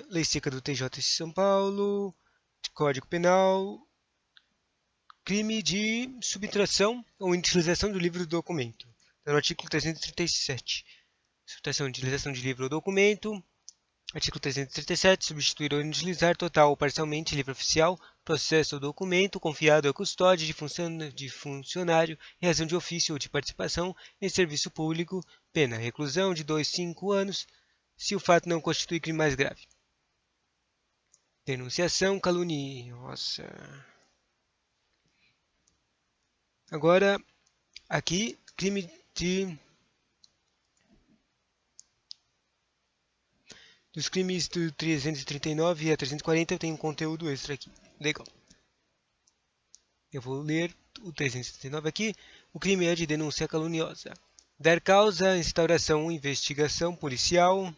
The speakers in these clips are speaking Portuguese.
Lei seca do TJ de São Paulo, Código Penal, crime de subtração ou utilização do livro do documento. No artigo 337. Subtração, utilização de livro ou documento. Artigo 337. Substituir ou inutilizar total ou parcialmente livro oficial, processo ou documento confiado à custódia de funcionário em razão de ofício ou de participação em serviço público, pena reclusão de 2 a 5 anos, se o fato não constitui crime mais grave. Denunciação caluniosa. Agora, aqui, crime de... Dos crimes do 339 a 340 eu tenho um conteúdo extra aqui. Legal. Eu vou ler o 339 aqui. O crime é de denúncia caluniosa. Dar causa, instauração, investigação policial.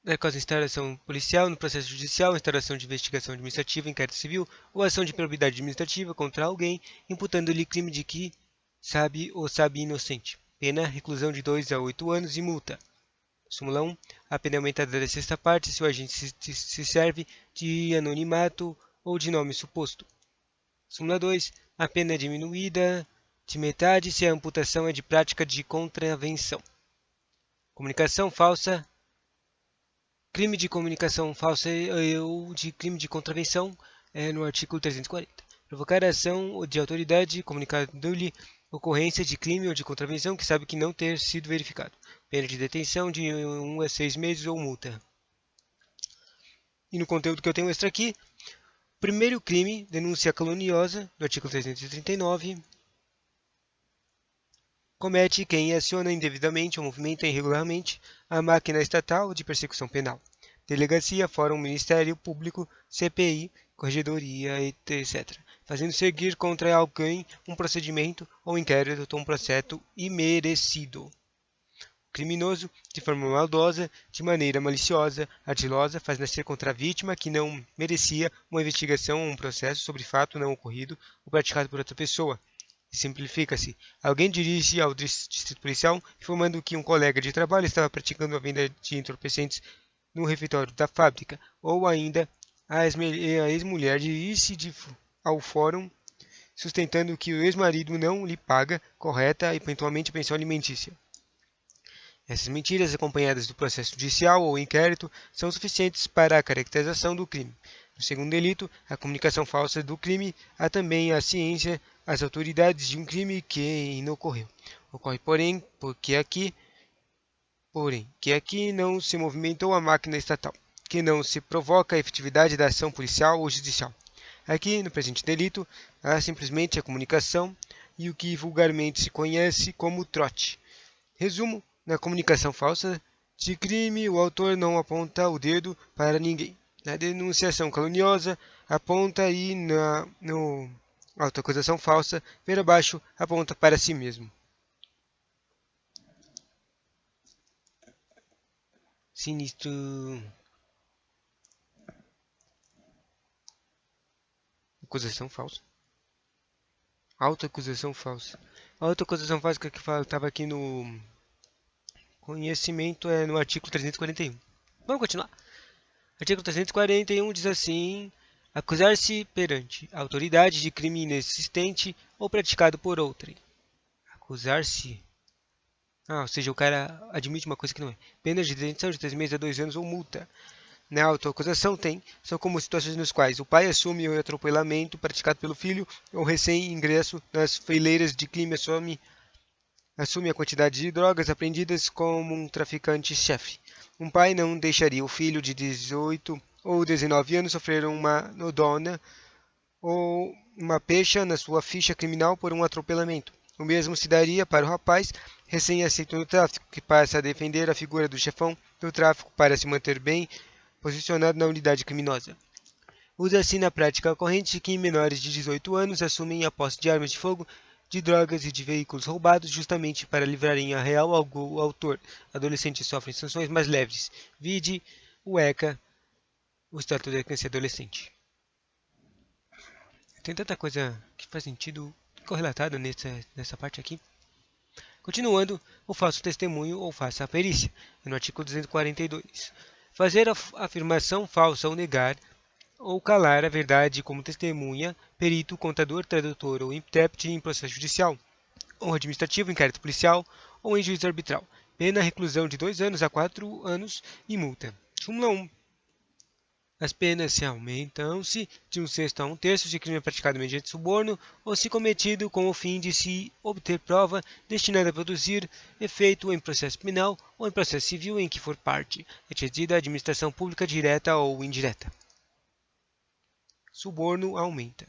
Dar causa, instauração policial no processo judicial, instauração de investigação administrativa, inquérito civil ou ação de improbidade administrativa contra alguém, imputando-lhe crime de que sabe ou sabe inocente. Pena, reclusão de 2 a 8 anos e multa. Súmula 1. A pena é aumentada da sexta parte se o agente se serve de anonimato ou de nome suposto. Súmula 2. A pena é diminuída de metade se a amputação é de prática de contravenção. Comunicação falsa. Crime de comunicação falsa ou de crime de contravenção no artigo 340. Provocar a ação de autoridade comunicando-lhe ocorrência de crime ou de contravenção que sabe que não ter sido verificado. Pena de detenção de 1 a 6 meses ou multa. E no conteúdo que eu tenho extra aqui, primeiro crime, denúncia caluniosa, do artigo 339. Comete quem aciona indevidamente ou movimenta irregularmente a máquina estatal de persecução penal. Delegacia, Fórum, Ministério Público, CPI, Corregedoria, etc. Fazendo seguir contra alguém um procedimento ou inquérito ou um processo imerecido. Criminoso, de forma maldosa, de maneira maliciosa, ardilosa, faz nascer contra a vítima que não merecia uma investigação ou um processo sobre fato não ocorrido ou praticado por outra pessoa. Simplifica-se. Alguém dirige ao distrito policial informando que um colega de trabalho estava praticando a venda de entorpecentes no refeitório da fábrica, ou ainda a ex-mulher dirige ao fórum sustentando que o ex-marido não lhe paga correta e pontualmente a pensão alimentícia. Essas mentiras, acompanhadas do processo judicial ou inquérito, são suficientes para a caracterização do crime. No segundo delito, a comunicação falsa do crime, há também a ciência, as autoridades de um crime que não ocorreu. Ocorre, porém, que aqui não se movimentou a máquina estatal, que não se provoca a efetividade da ação policial ou judicial. Aqui, no presente delito, há simplesmente a comunicação e o que vulgarmente se conhece como trote. Resumo: na comunicação falsa de crime, o autor não aponta o dedo para ninguém. Na denunciação caluniosa, aponta e no autoacusação falsa, ver abaixo, aponta para si mesmo. Sinistro. Acusação falsa. Autoacusação falsa. A autoacusação falsa que estava aqui no conhecimento é no artigo 341. Vamos continuar. Artigo 341 diz assim: acusar-se perante a autoridade de crime inexistente ou praticado por outrem. Acusar-se. Ou seja, o cara admite uma coisa que não é. Pena de detenção de 3 meses a 2 anos ou multa. Na autoacusação são como situações nas quais o pai assume o atropelamento praticado pelo filho ou recém-ingresso nas fileiras de crime assume a quantidade de drogas apreendidas como um traficante-chefe. Um pai não deixaria o filho de 18 ou 19 anos sofrer uma nodona ou uma pecha na sua ficha criminal por um atropelamento. O mesmo se daria para o rapaz recém-aceito no tráfico, que passa a defender a figura do chefão do tráfico para se manter bem posicionado na unidade criminosa. Usa-se na prática corrente que menores de 18 anos assumem a posse de armas de fogo, de drogas e de veículos roubados justamente para livrarem a real ao autor. Adolescentes sofrem sanções mais leves. Vide o ECA, o Estatuto da Criança e Adolescente. Tem tanta coisa que faz sentido correlatada nessa parte aqui. Continuando, o falso testemunho ou falsa perícia, no artigo 242. Fazer a afirmação falsa ou negar ou calar a verdade como testemunha, perito, contador, tradutor ou intérprete em processo judicial, ou administrativo, inquérito policial ou em juízo arbitral. Pena reclusão de 2 anos a 4 anos e multa. Súmula 1. As penas se aumentam-se de 1/6 a 1/3 de crime praticado mediante suborno ou se cometido com o fim de se obter prova destinada a produzir efeito em processo penal ou em processo civil em que for parte, exercida a administração pública direta ou indireta. Suborno aumenta.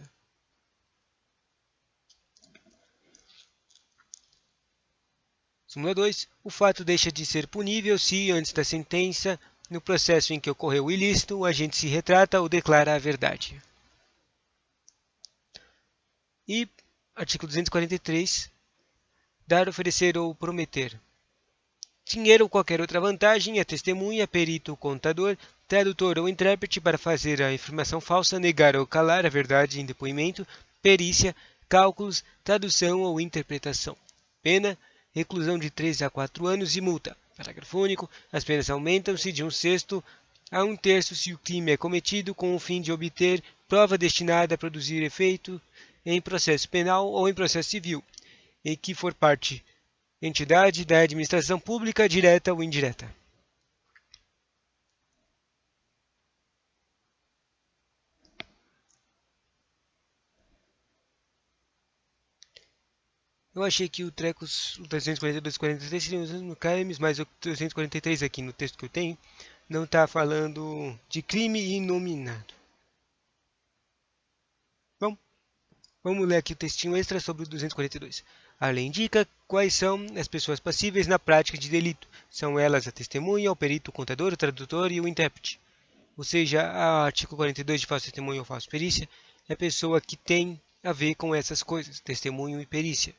Súmula 2. O fato deixa de ser punível se, antes da sentença, no processo em que ocorreu o ilícito, o agente se retrata ou declara a verdade. E, artigo 243, dar, oferecer ou prometer. Dinheiro ou qualquer outra vantagem a testemunha, perito, contador, tradutor ou intérprete para fazer a informação falsa, negar ou calar a verdade em depoimento, perícia, cálculos, tradução ou interpretação. Pena, reclusão de 3 a 4 anos e multa. Parágrafo único. As penas aumentam-se de 1/6 a 1/3 se o crime é cometido com o fim de obter prova destinada a produzir efeito em processo penal ou em processo civil, em que for parte entidade da administração pública direta ou indireta. Eu achei que o 342 e 43 seriam os mesmos crimes, mas o 343 aqui no texto que eu tenho não está falando de crime inominado. Bom, vamos ler aqui o textinho extra sobre o 242. A lei indica quais são as pessoas passíveis na prática de delito. São elas a testemunha, o perito, o contador, o tradutor e o intérprete. Ou seja, o artigo 42 de falso testemunho ou falsa perícia é a pessoa que tem a ver com essas coisas, testemunho e perícia.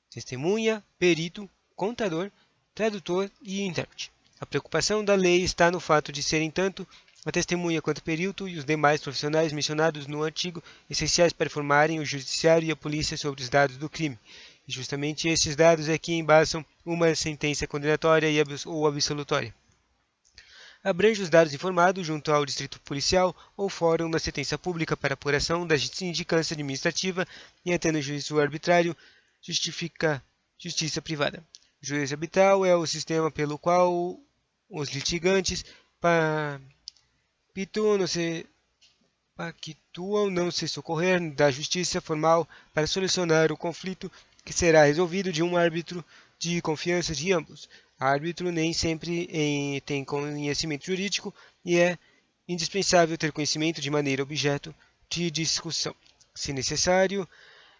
Testemunha, perito, contador, tradutor e intérprete. A preocupação da lei está no fato de serem tanto a testemunha quanto o perito e os demais profissionais mencionados no artigo essenciais para informarem o judiciário e a polícia sobre os dados do crime. E justamente esses dados é que embasam uma sentença condenatória ou absolutória. Abrange os dados informados junto ao distrito policial ou fórum na sentença pública para apuração da sindicância administrativa e até no juízo arbitrário justifica justiça privada. O juízo arbitral é o sistema pelo qual os litigantes pactuam não se socorrer da justiça formal para solucionar o conflito que será resolvido de um árbitro de confiança de ambos. O árbitro nem sempre tem conhecimento jurídico e é indispensável ter conhecimento de maneira objeto de discussão. Se necessário,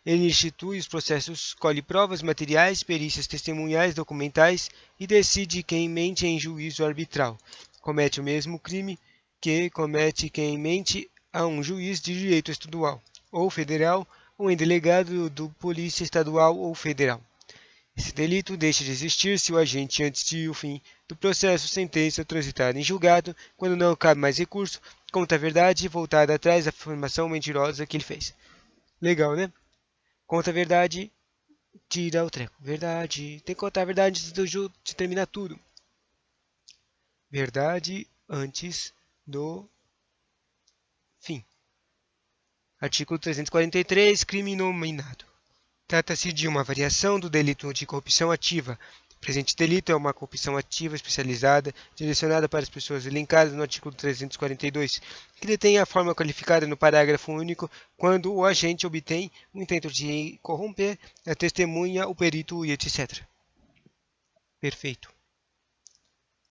ele institui os processos, colhe provas materiais, perícias testemunhais, documentais e decide quem mente em juízo arbitral. Comete o mesmo crime que comete quem mente a um juiz de direito estadual ou federal ou em delegado do polícia estadual ou federal. Esse delito deixa de existir se o agente, antes de o fim do processo, sentença transitada em julgado, quando não cabe mais recurso, conta a verdade voltada atrás da afirmação mentirosa que ele fez. Legal, né? Conta a verdade, tira o treco. Verdade. Tem que contar a verdade antes de terminar tudo. Verdade antes do fim. Artigo 343. Crime inominado. Trata-se de uma variação do delito de corrupção ativa. O presente delito é uma corrupção ativa especializada, direcionada para as pessoas elencadas no artigo 342, que detém a forma qualificada no parágrafo único quando o agente obtém o intento de corromper a testemunha, o perito e etc. Perfeito.